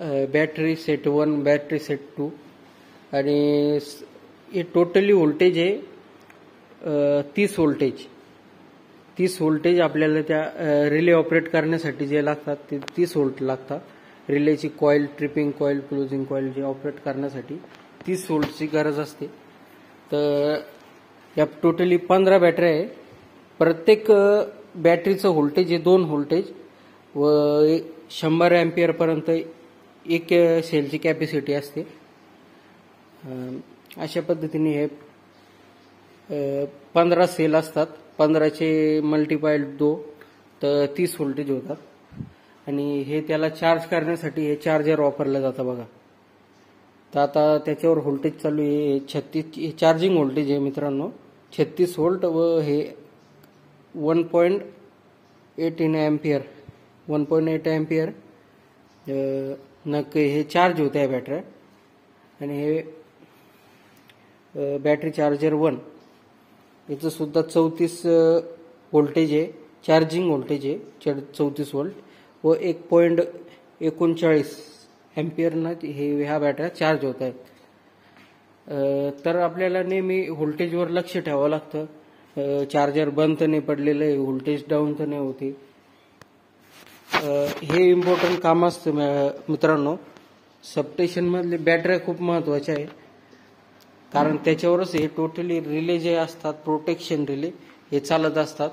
Battery set 1, battery set 2 आणि हे totally voltage आहे 30 व्होल्टेज आपल्याला त्या रिले ऑपरेट करण्यासाठी जे लागतात ते 30 व्होल्ट लागतात. रिलेची coil, tripping coil, closing coil जे ऑपरेट करण्यासाठी 30 व्होल्टची गरज असते. तर या टोटली 15 बॅटऱ्या आहे. प्रत्येक बॅटरीचं व्होल्टेज हे 2 व्होल्टेज व 100 अँपिअर पर्यंत एक सेलची कॅपॅसिटी असते. अशा पद्धतीने हे 15 सेल असतात. 15चे मल्टिप्लाइड 2 तर 30 व्होल्टेज होतात. आणि हे त्याला चार्ज करण्यासाठी हे चार्जर वापरलं जातं बघा. तर आता त्याच्यावर व्होल्टेज चालू आहे 36. हे चार्जिंग व्होल्टेज आहे मित्रांनो 36 व्होल्ट व हे 1.8 अँपिअर 1.8 अँपिअर हे चार्ज होते आहे बॅटऱ्या. आणि हे बॅटरी चार्जर 1 याचं सुद्धा 34 व्होल्टेज आहे. चार्जिंग व्होल्टेज आहे 34 व्होल्ट व 1.39 अँपिअरनं ह्या बॅटऱ्या चार्ज होत आहेत. तर आपल्याला नेहमी व्होल्टेजवर लक्ष ठेवावं लागतं. चार्जर बंद तर नाही पडलेलं आहे, व्होल्टेज डाऊन तर नाही होते. हे इम्पॉर्टंट काम असतं मित्रांनो. सबस्टेशनमधले बॅटऱ्या खूप महत्त्वाच्या आहे कारण त्याच्यावरच हे टोटली रिले जे असतात प्रोटेक्शन रिले हे चालत असतात.